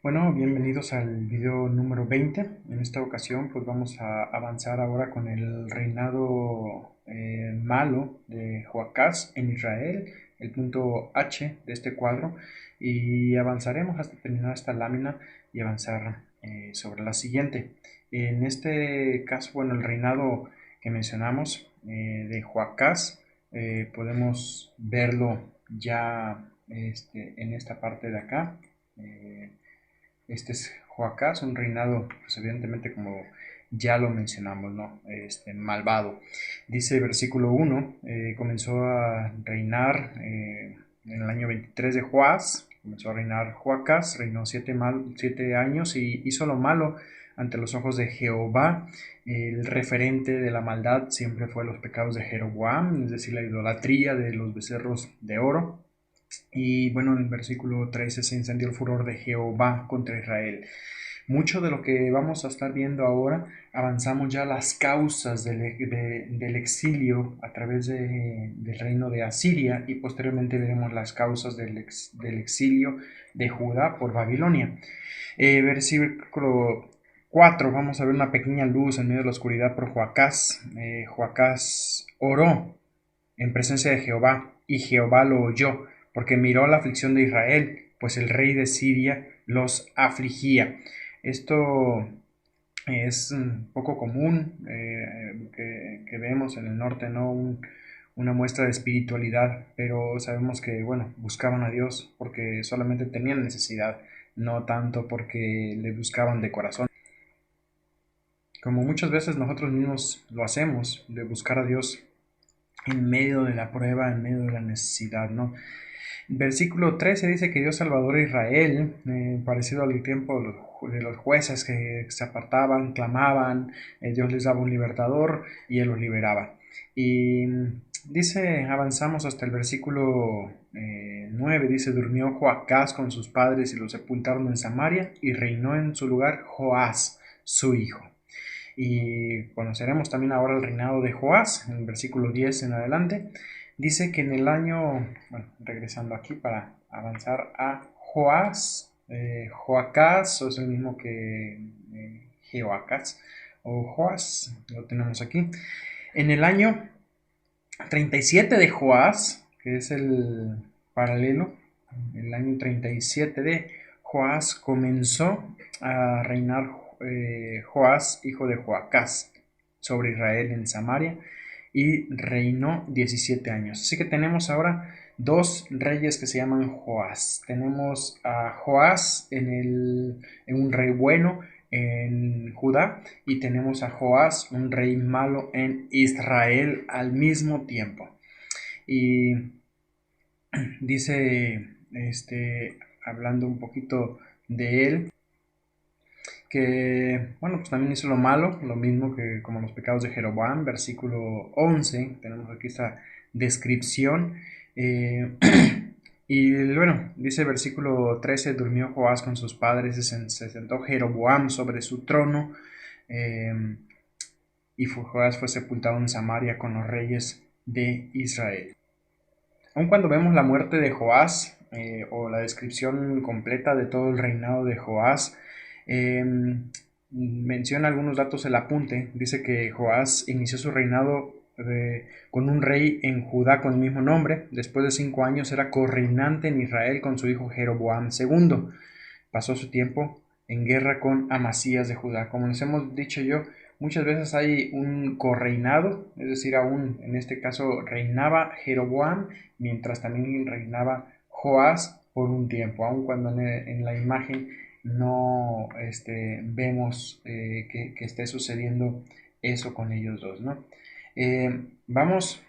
Bueno, bienvenidos al video número 20. En esta ocasión pues vamos a avanzar ahora con el reinado malo de Joacás en Israel, el punto H de este cuadro, y avanzaremos hasta terminar esta lámina y avanzar sobre la siguiente. En este caso, bueno, el reinado que mencionamos de Joacás, podemos verlo ya en esta parte de acá. Este es Joacás, un reinado, pues evidentemente como ya lo mencionamos, ¿no? Malvado. Dice versículo 1, comenzó a reinar en el año 23 de Joás, comenzó a reinar Joacás, reinó 7 años y hizo lo malo ante los ojos de Jehová. El referente de la maldad siempre fue los pecados de Jeroboam, es decir, la idolatría de los becerros de oro. Y bueno, en el versículo 13 se encendió el furor de Jehová contra Israel. Mucho de lo que vamos a estar viendo ahora, avanzamos ya las causas del exilio a través del reino de Asiria y posteriormente veremos las causas del exilio de Judá por Babilonia. Versículo 4, vamos a ver una pequeña luz en medio de la oscuridad por Joacás. Joacás oró en presencia de Jehová, y Jehová lo oyó, porque miró la aflicción de Israel, pues el rey de Siria los afligía. Esto es un poco común que vemos en el norte, ¿no? Una muestra de espiritualidad, pero sabemos que, bueno, buscaban a Dios porque solamente tenían necesidad, no tanto porque le buscaban de corazón. Como muchas veces nosotros mismos lo hacemos, de buscar a Dios en medio de la prueba, en medio de la necesidad, ¿no? Versículo 13 dice que Dios salvador a Israel, parecido al tiempo de los jueces que se apartaban, clamaban, Dios les daba un libertador y Él los liberaba. Y dice, avanzamos hasta el versículo 9, dice, durmió Joacás con sus padres y los sepultaron en Samaria y reinó en su lugar Joás, su hijo. Y conoceremos también ahora el reinado de Joás, en el versículo 10 en adelante. Dice que en el año, bueno, regresando aquí para avanzar a Joás, Joacás, o es el mismo que Jehoacás, o Joás, lo tenemos aquí. En el año 37 de Joás, que es el paralelo, el año 37 de Joás comenzó a reinar Joás, hijo de Joacás, sobre Israel en Samaria y reinó 17 años. Así que tenemos ahora dos reyes que se llaman Joás. Tenemos a Joás en un rey bueno en Judá y tenemos a Joás, un rey malo en Israel al mismo tiempo. Y dice, hablando un poquito de él, que, bueno, pues también hizo lo malo, lo mismo que como los pecados de Jeroboam, versículo 11, tenemos aquí esta descripción. Y bueno, dice versículo 13, durmió Joás con sus padres, se sentó Jeroboam sobre su trono, y Joás fue sepultado en Samaria con los reyes de Israel. Aun cuando vemos la muerte de Joás, o la descripción completa de todo el reinado de Joás, eh, menciona algunos datos el apunte. Dice que Joás inició su reinado con un rey en Judá con el mismo nombre. Después de 5 años era correinante en Israel con su hijo Jeroboam II. Pasó su tiempo en guerra con Amasías de Judá. Como les hemos dicho yo, muchas veces hay un correinado, es decir, aún en este caso reinaba Jeroboam, mientras también reinaba Joás por un tiempo, aun cuando en la imagen no vemos que esté sucediendo eso con ellos dos, ¿no? Vamos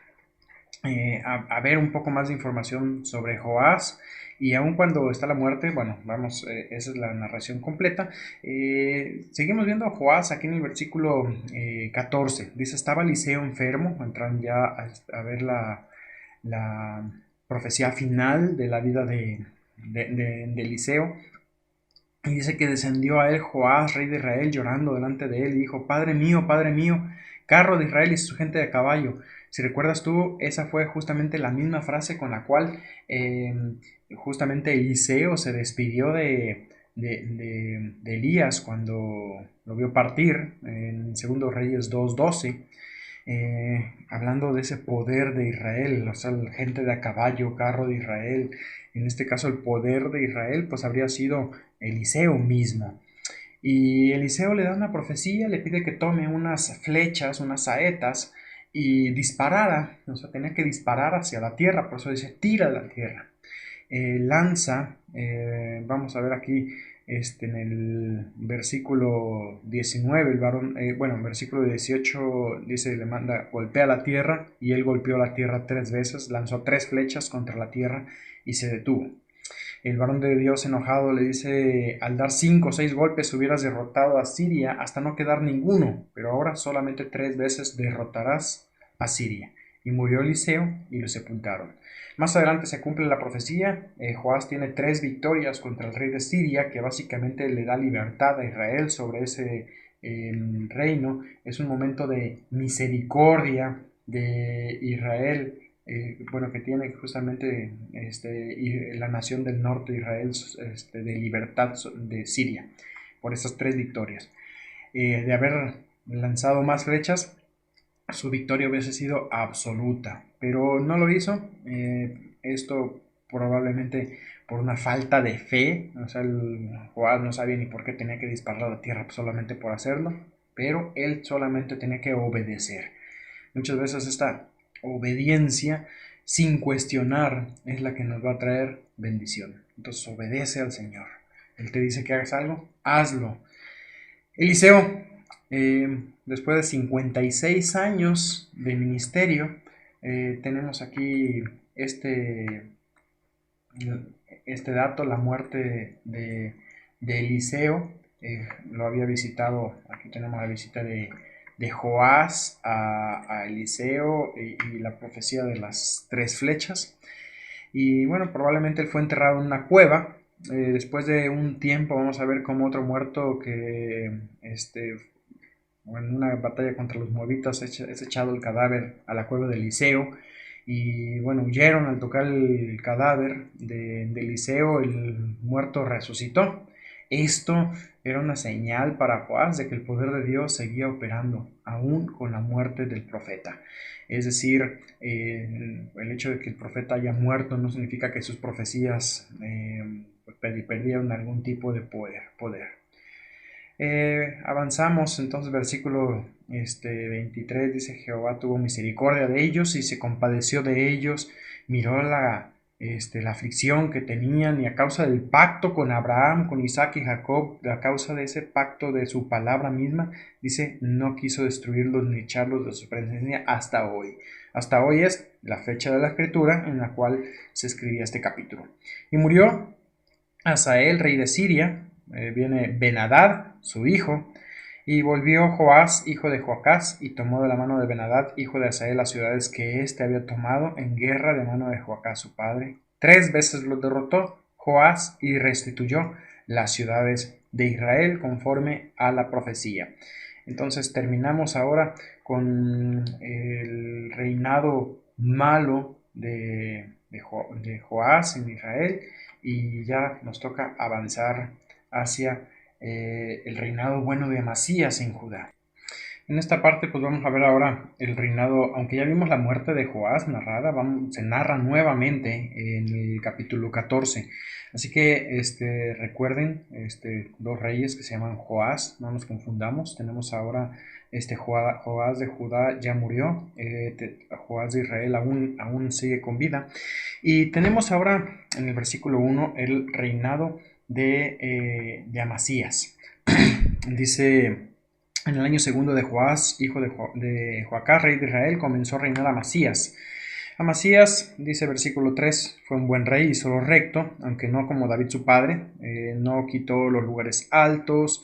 a ver un poco más de información sobre Joás. Y aun cuando está la muerte, bueno, vamos, esa es la narración completa. Seguimos viendo a Joás aquí en el versículo 14. Dice, estaba Eliseo enfermo, entran ya ver la profecía final de la vida de Eliseo. Y dice que descendió a él Joás, rey de Israel, llorando delante de él, y dijo, Padre mío, carro de Israel y su gente de caballo. Si recuerdas tú, esa fue justamente la misma frase con la cual justamente Eliseo se despidió de Elías cuando lo vio partir en 2 Reyes 2:12, hablando de ese poder de Israel, o sea, la gente de a caballo, carro de Israel. En este caso el poder de Israel pues habría sido Eliseo mismo. Y Eliseo le da una profecía, le pide que tome unas flechas, unas saetas y disparara, o sea, tenía que disparar hacia la tierra, por eso dice tira a la tierra. Lanza, vamos a ver aquí en el versículo 19, el varón, bueno, en versículo 18 dice, le manda, golpea la tierra, y él golpeó la tierra 3 veces, lanzó 3 flechas contra la tierra y se detuvo. El varón de Dios enojado le dice, al dar 5 o 6 golpes hubieras derrotado a Siria hasta no quedar ninguno, pero ahora solamente 3 veces derrotarás a Siria. Y murió Eliseo y lo sepultaron. Más adelante se cumple la profecía. Joás tiene 3 victorias contra el rey de Siria, que básicamente le da libertad a Israel sobre ese reino. Es un momento de misericordia de Israel, bueno, que tiene justamente la nación del norte de Israel, de libertad de Siria, por esas 3 victorias. De haber lanzado más flechas, su victoria hubiese sido absoluta, pero no lo hizo. Esto probablemente por una falta de fe, o sea, el Joás no sabía ni por qué tenía que disparar a la tierra solamente por hacerlo, pero él solamente tenía que obedecer. Muchas veces esta obediencia sin cuestionar es la que nos va a traer bendición. Entonces obedece al Señor. Él te dice que hagas algo, hazlo. Eliseo, después de 56 años de ministerio, tenemos aquí este, este dato, la muerte de Eliseo. Lo había visitado, aquí tenemos la visita de Joás a Eliseo y la profecía de las 3 flechas. Y bueno, probablemente él fue enterrado en una cueva. Después de un tiempo vamos a ver como otro muerto que en una batalla contra los moabitas es echado el cadáver a la cueva de Eliseo. Y bueno, huyeron al tocar el cadáver de Eliseo, el muerto resucitó. Esto era una señal para Joás de que el poder de Dios seguía operando, aún con la muerte del profeta. Es decir, el hecho de que el profeta haya muerto no significa que sus profecías perdieron algún tipo de poder. Avanzamos entonces, versículo 23 dice: Jehová tuvo misericordia de ellos y se compadeció de ellos, miró la aflicción que tenían, y a causa del pacto con Abraham, con Isaac y Jacob, a causa de ese pacto de su palabra misma, dice, no quiso destruirlos ni echarlos de su presencia hasta hoy. Hasta hoy es la fecha de la escritura en la cual se escribía este capítulo. Y murió Hazael, rey de Siria. Viene Ben-Hadad, su hijo, y volvió Joás, hijo de Joacás, y tomó de la mano de Ben-Hadad, hijo de Hazael, las ciudades que éste había tomado en guerra de mano de Joacás su padre. 3 veces los derrotó Joás y restituyó las ciudades de Israel conforme a la profecía. Entonces terminamos ahora con el reinado malo de Joás en Israel, y ya nos toca avanzar hacia el reinado bueno de Amasías en Judá. En esta parte pues vamos a ver ahora el reinado, aunque ya vimos la muerte de Joás narrada, se narra nuevamente en el capítulo 14. Así que recuerden, 2 reyes que se llaman Joás, no nos confundamos. Tenemos ahora Joás de Judá ya murió, Joás de Israel aún sigue con vida. Y tenemos ahora en el versículo 1 el reinado de Amasías. Dice: en el año segundo de Joás, hijo de Joacás, rey de Israel, comenzó a reinar Amasías. Amasías, dice versículo 3, fue un buen rey y solo recto, aunque no como David su padre. No quitó los lugares altos,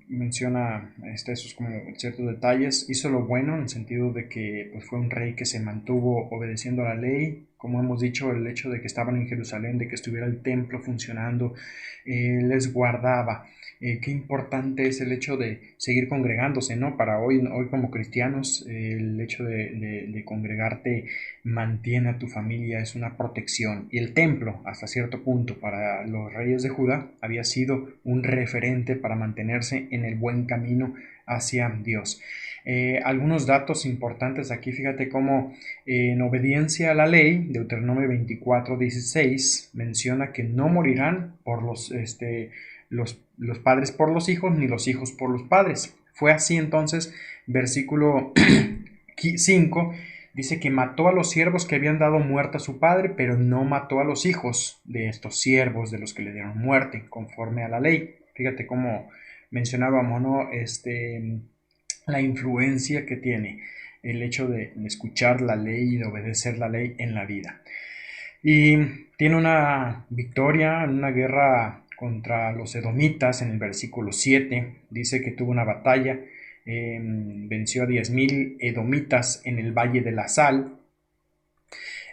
menciona esos como ciertos detalles. Hizo lo bueno en el sentido de que pues, fue un rey que se mantuvo obedeciendo a la ley. Como hemos dicho, el hecho de que estaban en Jerusalén, de que estuviera el templo funcionando, les guardaba. Qué importante es el hecho de seguir congregándose, ¿no? Para hoy como cristianos, el hecho de congregarte mantiene a tu familia, es una protección. Y el templo, hasta cierto punto, para los reyes de Judá, había sido un referente para mantenerse en el buen camino hacia Dios. Algunos datos importantes aquí, fíjate cómo en obediencia a la ley, Deuteronomio 24:16 menciona que no morirán por los padres por los hijos, ni los hijos por los padres. Fue así entonces, versículo 5 dice que mató a los siervos que habían dado muerte a su padre, pero no mató a los hijos de estos siervos de los que le dieron muerte, conforme a la ley. Fíjate cómo mencionábamos, ¿no? La influencia que tiene el hecho de escuchar la ley y de obedecer la ley en la vida. Y tiene una victoria en una guerra contra los edomitas en el versículo 7. Dice que tuvo una batalla, venció a 10,000 edomitas en el Valle de la Sal.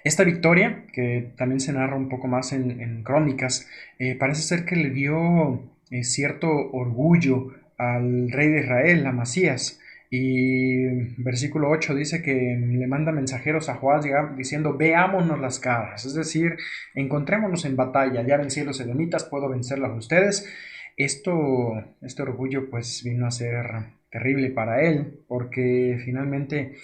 Esta victoria, que también se narra un poco más en Crónicas, parece ser que le dio cierto orgullo al rey de Israel, Amasías. Y versículo 8 dice que le manda mensajeros a Joás diciendo, veámonos las caras, es decir, encontrémonos en batalla, ya vencí a los edomitas, puedo vencerlos a ustedes. Este orgullo pues vino a ser terrible para él, porque finalmente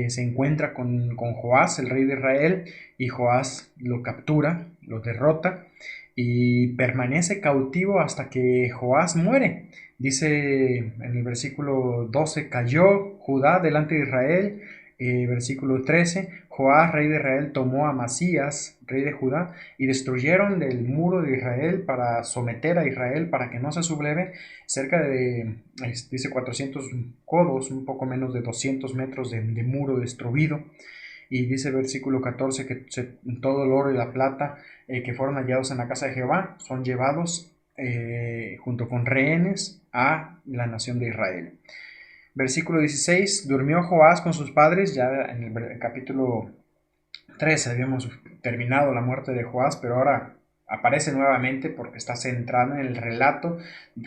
se encuentra con Joás, el rey de Israel, y Joás lo captura, lo derrota y permanece cautivo hasta que Joás muere. Dice en el versículo 12, cayó Judá delante de Israel. Versículo 13, Joás, rey de Israel, tomó a Amasías, rey de Judá, y destruyeron el muro de Israel para someter a Israel, para que no se subleve, cerca de, dice 400 codos, un poco menos de 200 metros de muro destruido. Y dice versículo 14 que todo el oro y la plata que fueron hallados en la casa de Jehová son llevados junto con rehenes a la nación de Israel. Versículo 16, durmió Joás con sus padres, ya en el capítulo 13 habíamos terminado la muerte de Joás, pero ahora aparece nuevamente porque está centrado en el relato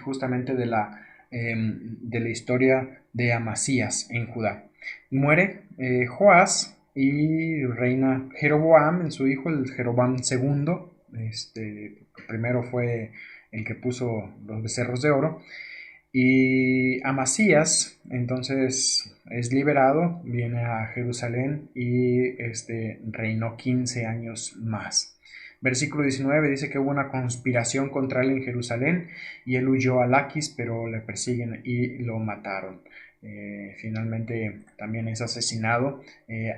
justamente de la historia de Amasías en Judá. Muere Joás y reina Jeroboam, su hijo, el Jeroboam II. Primero fue el que puso los becerros de oro. Y Amasías entonces es liberado, viene a Jerusalén y reinó 15 años más. Versículo 19 dice que hubo una conspiración contra él en Jerusalén y él huyó a Laquis, pero le persiguen y lo mataron. Finalmente también es asesinado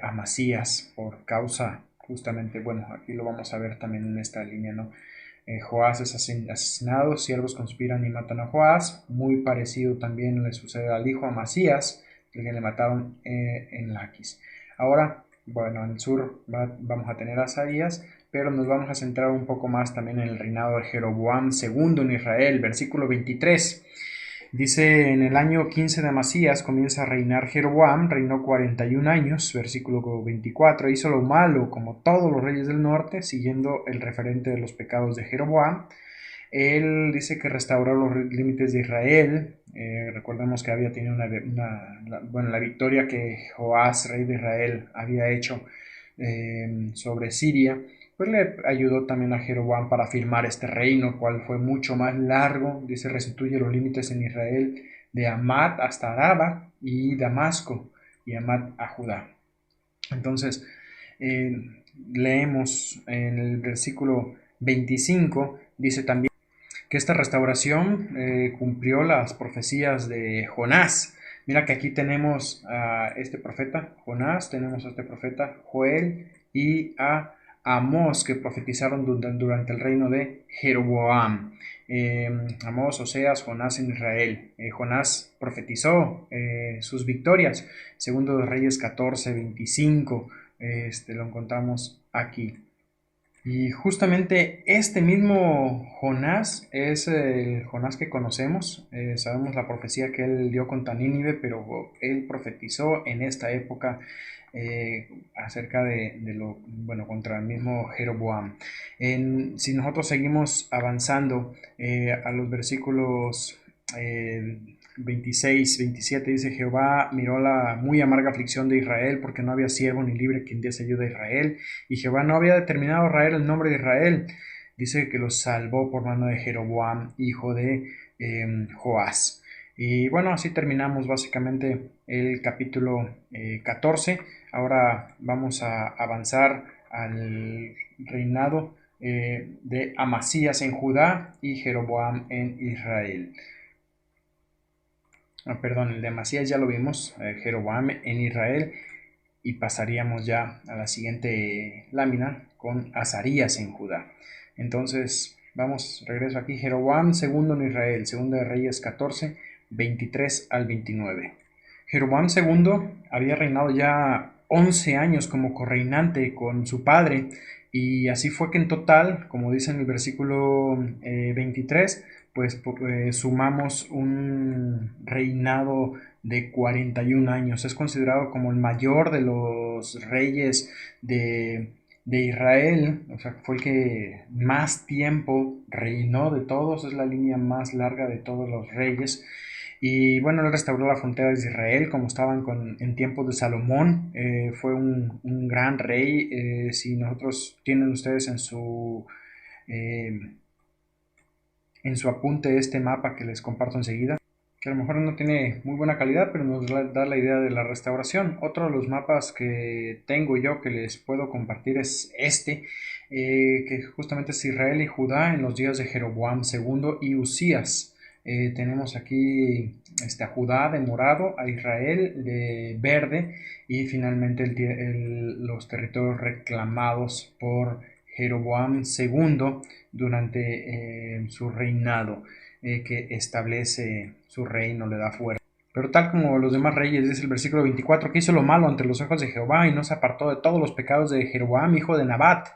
Amasías por causa justamente, bueno, aquí lo vamos a ver también en esta línea, ¿no? Joás es asesinado, siervos conspiran y matan a Joás. Muy parecido también le sucede al hijo Amasías, que le mataron en Laquis. Ahora, bueno, en el sur vamos a tener a Asaías, pero nos vamos a centrar un poco más también en el reinado de Jeroboam II en Israel, versículo 23. Dice, en el año 15 de Amasías comienza a reinar Jeroboam, reinó 41 años, versículo 24, hizo lo malo como todos los reyes del norte, siguiendo el referente de los pecados de Jeroboam. Él dice que restauró los límites de Israel. Recordemos que había tenido la victoria que Joás, rey de Israel, había hecho sobre Siria, pues le ayudó también a Jeroboam para firmar este reino, cual fue mucho más largo. Dice, restituye los límites en Israel de Hamat hasta Araba y Damasco, y Hamat a Judá. Entonces, leemos en el versículo 25, dice también que esta restauración cumplió las profecías de Jonás. Mira que aquí tenemos a este profeta Jonás, tenemos a este profeta Joel y a Amós, que profetizaron durante el reino de Jeroboam. Amós, Oseas, Jonás en Israel. Jonás profetizó sus victorias. Segundo de Reyes 14:25, lo encontramos aquí. Y justamente este mismo Jonás es el Jonás que conocemos. Sabemos la profecía que él dio contra Nínive, pero él profetizó en esta época acerca de lo, bueno, contra el mismo Jeroboam. Si nosotros seguimos avanzando a los versículos 26, 27, dice: Jehová miró la muy amarga aflicción de Israel, porque no había siervo ni libre quien diese ayuda a Israel, y Jehová no había determinado a Israel el nombre de Israel. Dice que los salvó por mano de Jeroboam, hijo de Joás. Y bueno, así terminamos básicamente el capítulo 14. Ahora vamos a avanzar al reinado de Amasías en Judá y Jeroboam en Israel. Perdón, el de Amasías ya lo vimos, Jeroboam en Israel, y pasaríamos ya a la siguiente lámina con Azarías en Judá. Entonces, vamos, regreso aquí. Jeroboam segundo en Israel, segunda de Reyes 14, 23 al 29. Jeroboam segundo había reinado ya 11 años como correinante con su padre, y así fue que en total, como dice en el versículo 23, pues sumamos un reinado de 41 años. Es considerado como el mayor de los reyes de Israel, o sea, fue el que más tiempo reinó de todos, es la línea más larga de todos los reyes. Y bueno, él restauró la frontera de Israel como estaban en tiempos de Salomón. Fue un gran rey. Si nosotros tienen ustedes eh, en su apunte este mapa que les comparto enseguida, que a lo mejor no tiene muy buena calidad, pero nos da la idea de la restauración. Otro de los mapas que tengo yo que les puedo compartir es este, que justamente es Israel y Judá en los días de Jeroboam segundo y Usías. Tenemos aquí a Judá de morado, a Israel de verde, y finalmente los territorios reclamados por Jeroboam segundo durante su reinado, que establece su reino, le da fuerza. Pero tal como los demás reyes, dice el versículo 24, que hizo lo malo ante los ojos de Jehová y no se apartó de todos los pecados de Jeroboam, hijo de Nabat.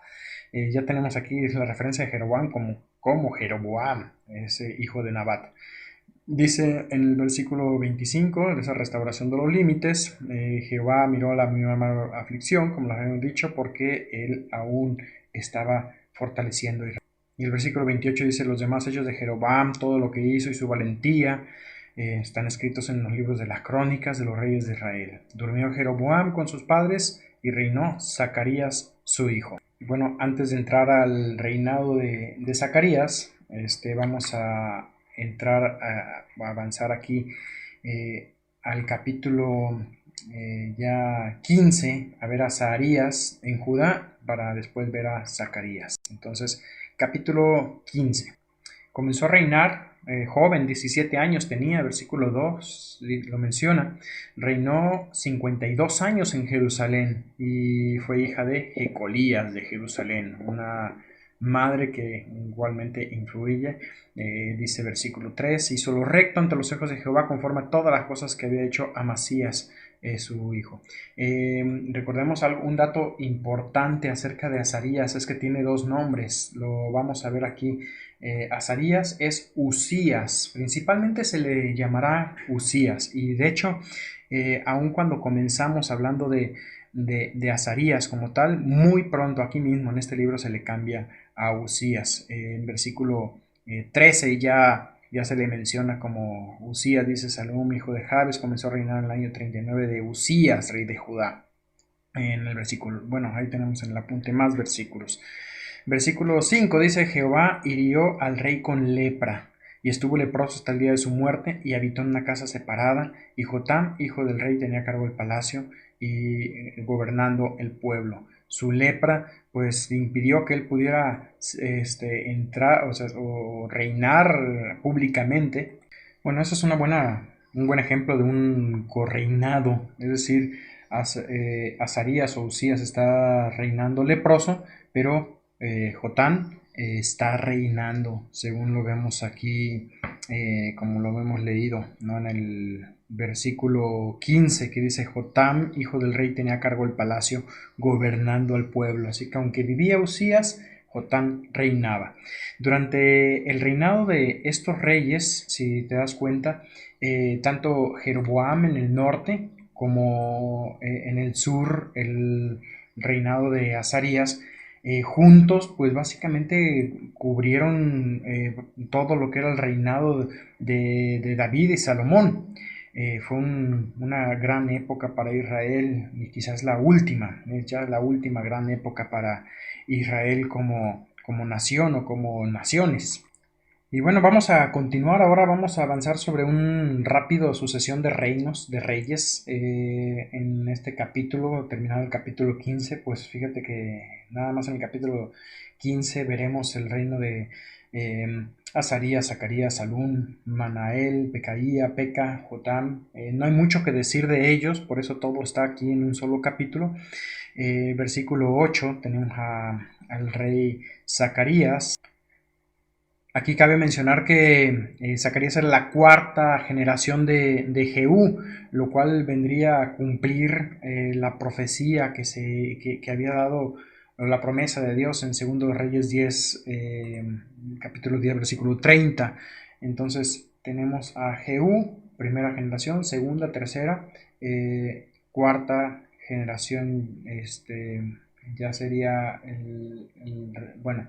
Ya tenemos aquí la referencia de Jeroboam como Jeroboam, ese hijo de Nabat. Dice en el versículo 25, esa restauración de los límites, Jehová miró la misma aflicción, como lo habíamos dicho, porque él aún estaba fortaleciendo Israel. Y el versículo 28 dice: los demás hechos de Jeroboam, todo lo que hizo y su valentía, están escritos en los libros de las crónicas de los reyes de Israel. Durmió Jeroboam con sus padres y reinó Zacarías su hijo. Bueno, antes de entrar al reinado de Zacarías, vamos a entrar a avanzar aquí al capítulo ya 15, a ver a Azarías en Judá, para después ver a Zacarías. Entonces, capítulo 15. Comenzó a reinar joven, 17 años tenía, versículo 2 lo menciona. Reinó 52 años en Jerusalén y fue hija de Jecolías de Jerusalén, una madre que igualmente influye. Dice versículo 3: hizo lo recto ante los ojos de Jehová conforme a todas las cosas que había hecho Amasías, su hijo. Recordemos un dato importante acerca de Azarías, es que tiene dos nombres, lo vamos a ver aquí. Azarías es Usías, principalmente se le llamará Usías, y de hecho, aun cuando comenzamos hablando de Azarías como tal, muy pronto aquí mismo en este libro se le cambia a Usías. En versículo 13 ya se le menciona como Usías, dice: Salum, hijo de Jabes, comenzó a reinar en el año 39 de Usías, rey de Judá. En el versículo, bueno, ahí tenemos en el apunte más versículos. Versículo 5 dice: Jehová hirió al rey con lepra, y estuvo leproso hasta el día de su muerte, y habitó en una casa separada, y Jotam, hijo del rey, tenía cargo del palacio y gobernando el pueblo. Su lepra pues impidió que él pudiera entrar, o reinar públicamente. Bueno, eso es un buen ejemplo de un correinado, es decir, Azarías o Usías está reinando leproso, pero Jotán está reinando, según lo vemos aquí, como lo hemos leído, ¿no? En el versículo 15, que dice: Jotam, hijo del rey, tenía a cargo el palacio, gobernando al pueblo. Así que aunque vivía Usías, Jotam reinaba. Durante el reinado de estos reyes, si te das cuenta, tanto Jeroboam en el norte como en el sur, el reinado de Azarías, juntos, pues básicamente cubrieron todo lo que era el reinado de David y Salomón. Una gran época para Israel y quizás la última, ya la última gran época para Israel como nación o como naciones. Y bueno, vamos a continuar ahora, vamos a avanzar sobre un rápido sucesión de reinos, de reyes, en este capítulo, terminado el capítulo 15, pues fíjate que nada más en el capítulo 15 veremos el reino de Azarías, Zacarías, Salún, Manael, Pecaía, Peca, Jotam. No hay mucho que decir de ellos, por eso todo está aquí en un solo capítulo. Versículo 8 tenemos al rey Zacarías. Aquí cabe mencionar que Zacarías era la cuarta generación de Jehú, lo cual vendría a cumplir la profecía que había dado, la promesa de Dios en 2 Reyes 10, capítulo 10, versículo 30. Entonces tenemos a Jehú, primera generación, segunda, tercera, cuarta generación, ya sería bueno,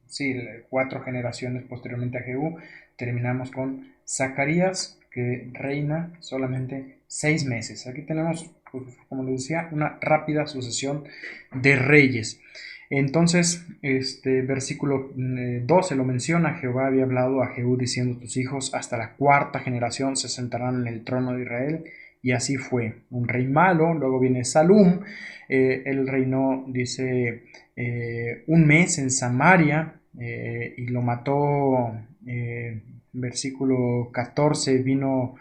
sí, 4 generaciones posteriormente a Jehú. Terminamos con Zacarías, que reina solamente 6 meses. Aquí tenemos, pues, como les decía, una rápida sucesión de reyes. Entonces, versículo 12 lo menciona: Jehová había hablado a Jehú diciendo: tus hijos hasta la cuarta generación se sentarán en el trono de Israel. Y así fue. Un rey malo. Luego viene Salum. Él reinó, dice, un mes en Samaria, y lo mató. Versículo 14, vino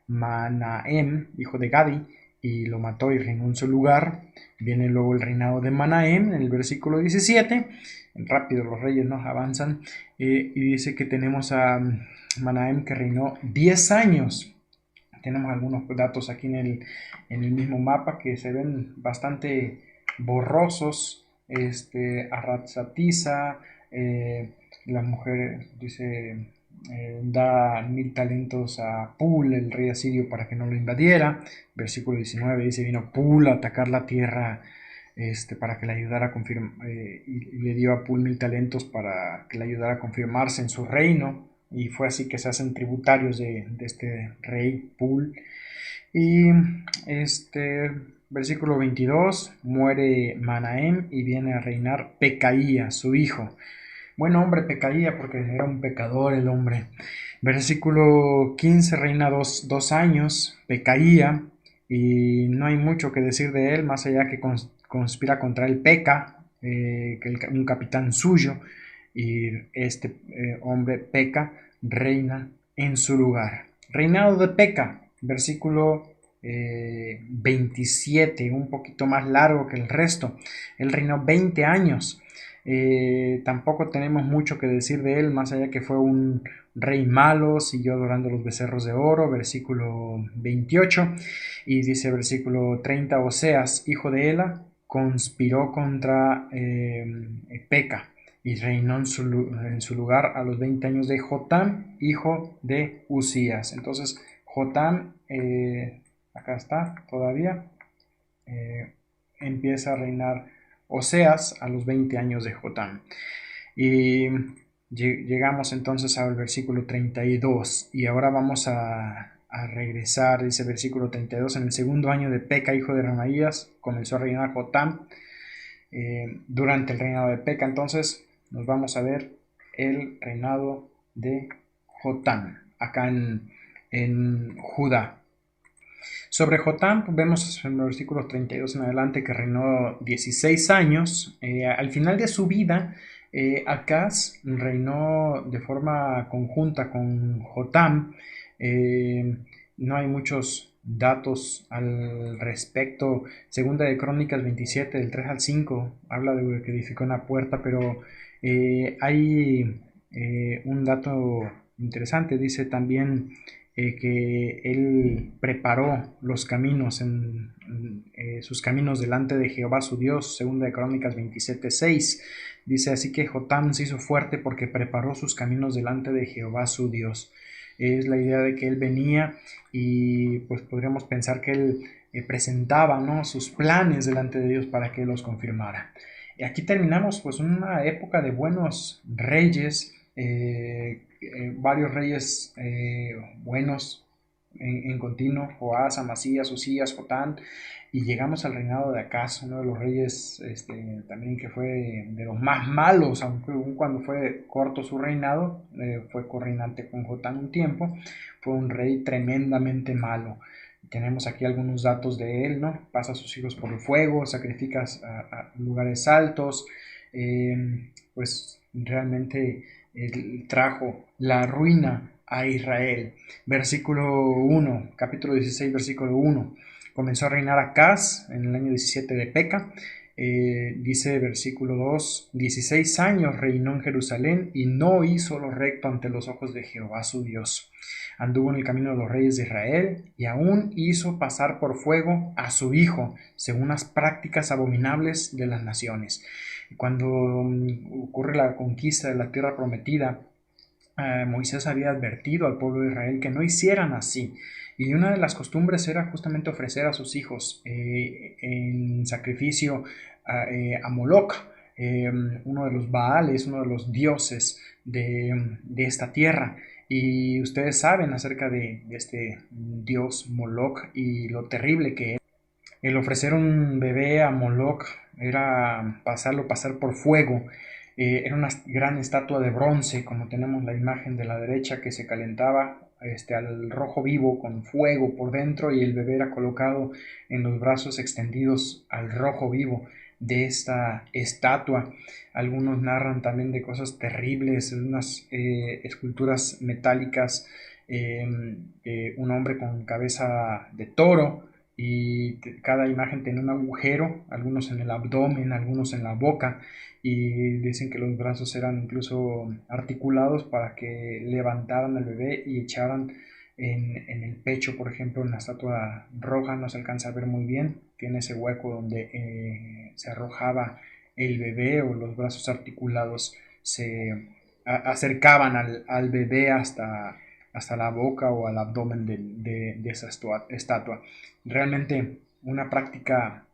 Manahem, hijo de Gadi, y lo mató y reinó en su lugar. Viene luego el reinado de Manahem en el versículo 17. Rápido los reyes nos avanzan, y dice que tenemos a Manahem, que reinó 10 años. Tenemos algunos datos aquí en el mismo mapa que se ven bastante borrosos. Arratzatiza, la mujer dice, da 1000 talentos a Pul, el rey asirio, para que no lo invadiera. Versículo 19 dice: vino Pul a atacar la tierra, para que le ayudara a confirmar, y le dio a Pul 1000 talentos para que le ayudara a confirmarse en su reino. Y fue así que se hacen tributarios de este rey Pul. Y versículo 22, muere Manahem y viene a reinar Pecaía, su hijo. Buen hombre Pecaía, porque era un pecador el hombre. Versículo 15, reina 2 años Pecaía, y no hay mucho que decir de él, más allá que conspira contra él Peca, un capitán suyo, y este hombre Peca reina en su lugar. Reinado de Peca, versículo 27, un poquito más largo que el resto. Él reinó 20 años. Tampoco tenemos mucho que decir de él, más allá que fue un rey malo, siguió adorando los becerros de oro, versículo 28, y dice versículo 30, Oseas, hijo de Ela, conspiró contra Peca y reinó en su lugar a los 20 años de Jotam, hijo de Usías. Entonces Jotam, acá está todavía, empieza a reinar Oseas a los 20 años de Jotam. Y llegamos entonces al versículo 32, y ahora vamos a regresar. Dice versículo 32: en el segundo año de Peca, hijo de Ramaías, comenzó a reinar Jotam. Durante el reinado de Peca, entonces nos vamos a ver el reinado de Jotam acá en Judá. Sobre Jotam vemos en los versículos 32 en adelante que reinó 16 años. Al final de su vida, Acaz reinó de forma conjunta con Jotam. No hay muchos datos al respecto. Segunda de Crónicas 27, del 3 al 5, habla de que edificó una puerta, pero hay un dato interesante. Dice también que él preparó los caminos, sus caminos delante de Jehová su Dios, segunda de Crónicas 27:6. Dice así que Jotam se hizo fuerte porque preparó sus caminos delante de Jehová su Dios. Es la idea de que él venía y pues podríamos pensar que él presentaba, ¿no?, sus planes delante de Dios para que los confirmara. Y aquí terminamos pues una época de buenos reyes, varios reyes buenos en continuo: Joás, Amasías, Usías, Jotán, y llegamos al reinado de Acaz, uno de los reyes también que fue de los más malos, aunque cuando fue corto su reinado, fue corrinante con Jotán un tiempo. Fue un rey tremendamente malo. Tenemos aquí algunos datos de él, ¿no? Pasa a sus hijos por el fuego, sacrifica a lugares altos, pues realmente trajo la ruina a Israel. Versículo 1, capítulo 16, versículo 1. Comenzó a reinar Acaz en el año 17 de Peca. Dice versículo 2: 16 años reinó en Jerusalén y no hizo lo recto ante los ojos de Jehová su Dios. Anduvo en el camino de los reyes de Israel y aún hizo pasar por fuego a su hijo, según las prácticas abominables de las naciones. Cuando ocurre la conquista de la tierra prometida, Moisés había advertido al pueblo de Israel que no hicieran así. Y una de las costumbres era justamente ofrecer a sus hijos en sacrificio a Moloch, uno de los Baales, uno de los dioses de esta tierra. Y ustedes saben acerca de este dios Moloch y lo terrible que es. El ofrecer un bebé a Moloch era pasar por fuego. Era una gran estatua de bronce, como tenemos la imagen de la derecha, que se calentaba al rojo vivo con fuego por dentro, y el bebé era colocado en los brazos extendidos al rojo vivo de esta estatua. Algunos narran también de cosas terribles, unas esculturas metálicas, un hombre con cabeza de toro, y cada imagen tenía un agujero, algunos en el abdomen, algunos en la boca, y dicen que los brazos eran incluso articulados para que levantaran al bebé y echaran en el pecho. Por ejemplo, en la estatua roja no se alcanza a ver muy bien, tiene ese hueco donde se arrojaba el bebé, o los brazos articulados se acercaban al bebé hasta la boca o al abdomen de esa estatua. Realmente una práctica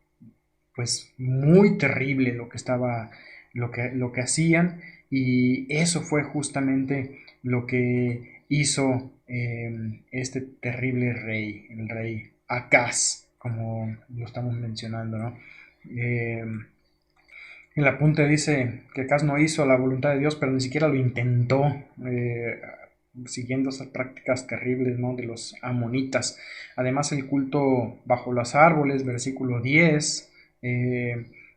pues muy terrible lo que hacían, y eso fue justamente lo que hizo este terrible rey, el rey Acaz, como lo estamos mencionando, ¿no? El apunte dice que Acaz no hizo la voluntad de Dios, pero ni siquiera lo intentó, siguiendo esas prácticas terribles, ¿no?, de los amonitas. Además, el culto bajo los árboles, versículo 10,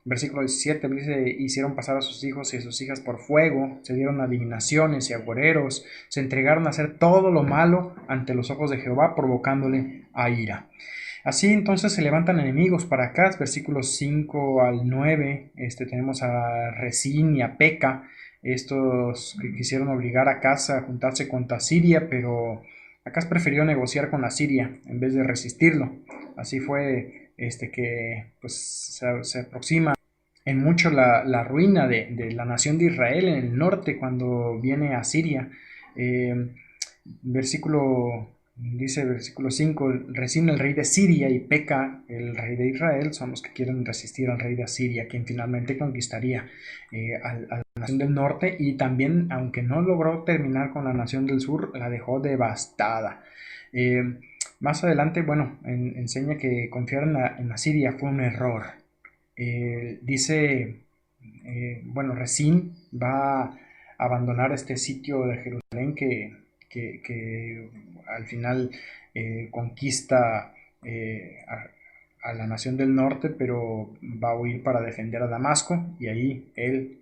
versículo 17, dice: hicieron pasar a sus hijos y a sus hijas por fuego, se dieron adivinaciones y agoreros, se entregaron a hacer todo lo malo ante los ojos de Jehová, provocándole a ira. Así entonces se levantan enemigos para Acaz, versículos 5 al 9. Tenemos a Resín y a Peca, estos que quisieron obligar a Acaz a juntarse contra Siria, pero Acaz prefirió negociar con la Siria en vez de resistirlo. Así fue que pues, se aproxima en mucho la ruina de la nación de Israel en el norte cuando viene a Siria. Versículo Dice versículo 5: Resín, el rey de Siria, y Peca, el rey de Israel, son los que quieren resistir al rey de Asiria, quien finalmente conquistaría a la nación del norte, y también, aunque no logró terminar con la nación del sur, la dejó devastada. Más adelante, bueno, enseña que confiar en Asiria fue un error. Bueno, Resín va a abandonar este sitio de Jerusalén que al final conquista a la nación del norte, pero va a huir para defender a Damasco, y ahí él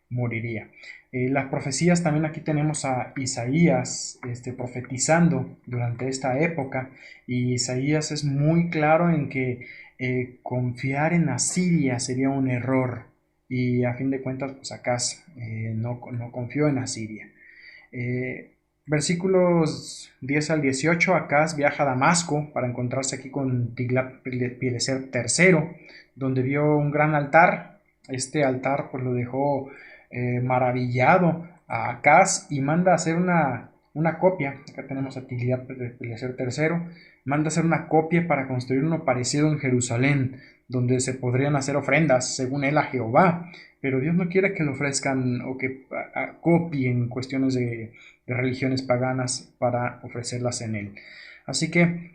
moriría. Las profecías, también aquí tenemos a Isaías profetizando durante esta época, y Isaías es muy claro en que confiar en Asiria sería un error, y a fin de cuentas pues Acaz no confió en Asiria. Eh, Versículos 10 al 18, Acaz viaja a Damasco para encontrarse aquí con Tiglat-Pileser III, donde vio un gran altar. Este altar pues lo dejó maravillado a Acaz y manda a hacer una copia. Acá tenemos a Tiglat-Pileser III, manda a hacer una copia para construir uno parecido en Jerusalén, donde se podrían hacer ofrendas, según él, a Jehová. Pero Dios no quiere que le ofrezcan o que copien cuestiones de religiones paganas para ofrecerlas en él. Así que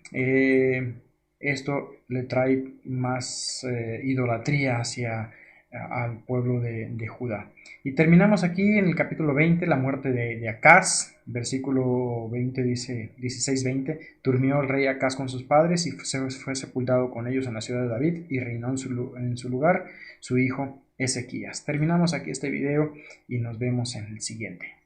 esto le trae más idolatría hacia al pueblo de Judá. Y terminamos aquí en el capítulo 20, la muerte de Acaz, versículo 20 dice, 16-20, durmió el rey Acaz con sus padres y fue sepultado con ellos en la ciudad de David y reinó en su lugar su hijo Ezequías. Terminamos aquí este video y nos vemos en el siguiente.